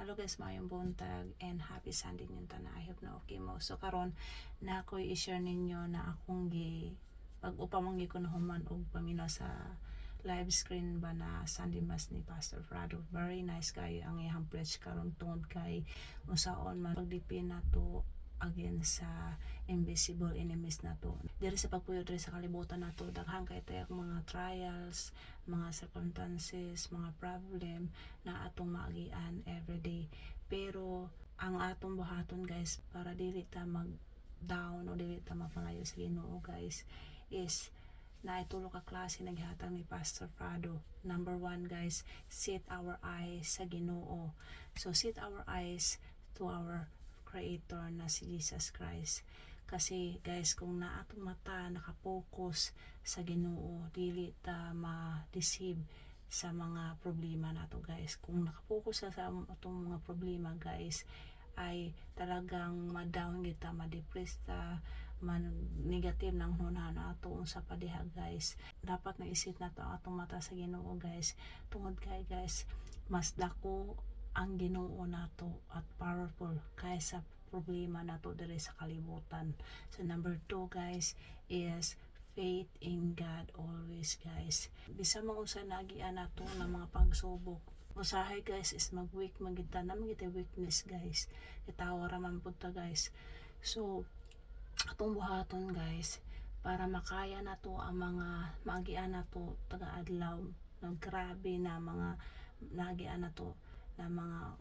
Hello guys, mayong buntag and happy Sunday ninyo tanan. I hope na okay mo. So karon na ako i-share ninyo na akong pag-upamang gikunahuman og paminaw sa live screen ba na Sunday Mass ni Pastor Frado. Very nice kayo ang iyang preach karon tungod kay unsaon man pagdipin nato against sa invisible enemies nato. Diri sa pagpuyo diri sa kalibutan nato, daghang kay tayo mga trials, mga circumstances, mga problem na atong maagian everyday. Pero ang atong buhaton guys, para dili ta mag down o dili ta mapangayo sa Ginoo guys, is na itulo ka klase naghatag ni Pastor Frado. Number 1 guys, set our eyes sa Ginoo. So set our eyes to our Creator na si Jesus Christ. Kasi guys, kung na atong mata nakapokus sa Ginoo, dili ta ma-deceive sa mga problema nato guys. Kung nakapokus sa atong mga problema guys, ay talagang ma-down kita, ma-depress ta, negative nang hunahan ato sa padiha guys. Dapat na isit nato ang atong mata sa Ginoo guys. Tungod kay guys, mas dako ang Ginoo nato at powerful kaysa problema nato diri sa kalibutan. So number 2 guys is faith in God always guys. Bisan mo sa nagian nato ng mga pagsubok, usahay guys is mag-weak magita na magita weakness guys. Itawa raman pud ta guys. So atong buhaton guys para makaya nato ang mga magian nato taga-adlaw ng grabe na mga nagian nato na mga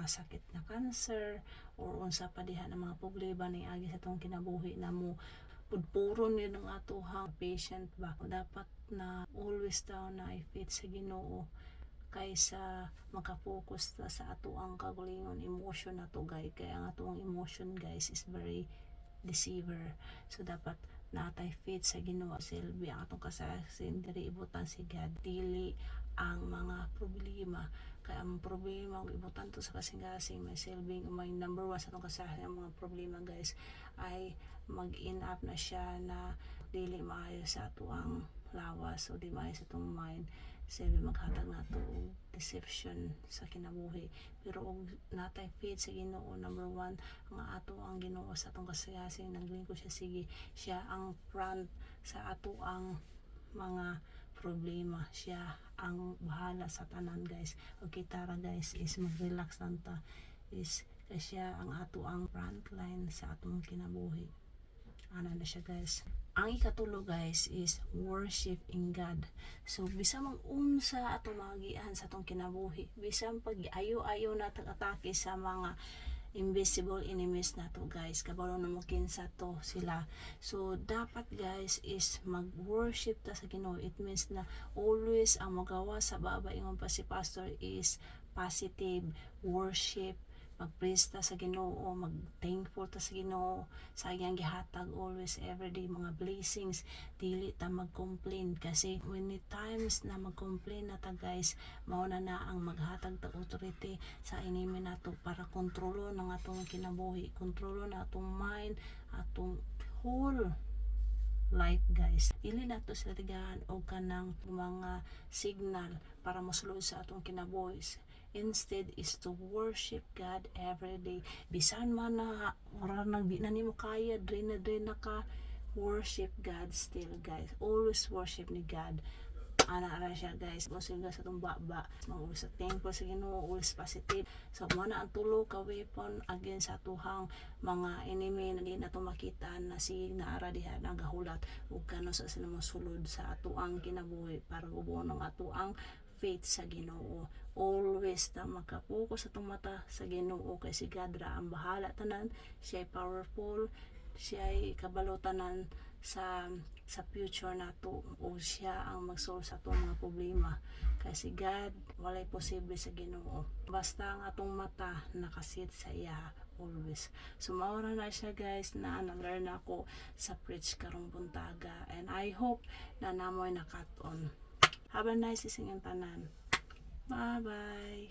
sakit na cancer or unsa pa diha na mga problema ni agi sa tong kinabuhi na mo pudpuron ni ng atohang patient ba. Dapat na always daw na i-faith sa Ginoo kaysa makapokus ta sa ato ang kagulingon emotion nato guys. Kaya ang atong emotion guys is very deceiver. So dapat natay faith sa Ginoo. Silbi ang atong kasasin diri ibutan si God, dili ang mga problema. Kaya ang problema ibutan to sa kasing-kasing may silbing may number 1 sa atong kasasin. Ang mga problema guys ay mag-end up na siya na dili maayo sa ato ang lawas o di maayo sa atong mind. Silbi maghatag nato og deception sa kinabuhi. Pero og natay faith sa Ginoo, number 1 nga ato ang Ginoo sa atong kasayasing naglingkod siya, sige siya ang front sa ato ang mga problema, siya ang bahala sa tanan guys. Okay tara guys, is mag-relax lang ta, is kasi siya ang ato ang frontline sa atong kinabuhi. Ana na siya guys. Ang ikatulo guys is worship in God. So bisan mang unsa atong magian sa atong kinabuhi, bisan pag ayo-ayo na atake sa mga invisible enemies nato guys, kabalo na mo kinsa to sila. So dapat guys is mag-worship ta sa Ginoo. It means na always ang magawa sa baba ingon pa si pastor is positive worship. Mag-praise ta sa Ginoo, mag-thankful ta sa Ginoo sa iyang gihatag always everyday mga blessings. Dili ta mag-complain kasi when it times na mag-complain na ta guys, mao na ang maghatag ta authority sa enemy nato para kontrolo ng atong kinabuhi, kontrolo na atong mind, atong whole life guys. Dili nato sila tigahan og kanang mga signal para mosulod sa atong kinabuhi. Instead is to worship God every day. Bisan man na ora nang di na nimo kaya, drain na ka, worship God still guys. Always worship ni God. Ana siya guys. Worship God sa itong baba. Mag-always sa thankful sa Ginoo, always positive. So mana ang tulo ka weapon against sa tuhang mga enemy na di na to makita na si naara diha nagahulat ug kano sa sila mosulod sa ato ang kinabuhi para ubuon ang ato ang faith sa Ginoo. Always ta makapokus sa itong mata sa Ginoo kay si God ra ang bahala tanan. Siya ay powerful, siya ay kabalo tanan sa future nato, o siya ang mag-solve sa atong mga problema. Kay si God walay posible sa Ginoo basta ang atong mata nakasit sa iya always. So maura na siya guys na na-learn ako sa preach karong buntaga, and I hope na namoy nakat-on. Have a nice ising tanan. Bye bye.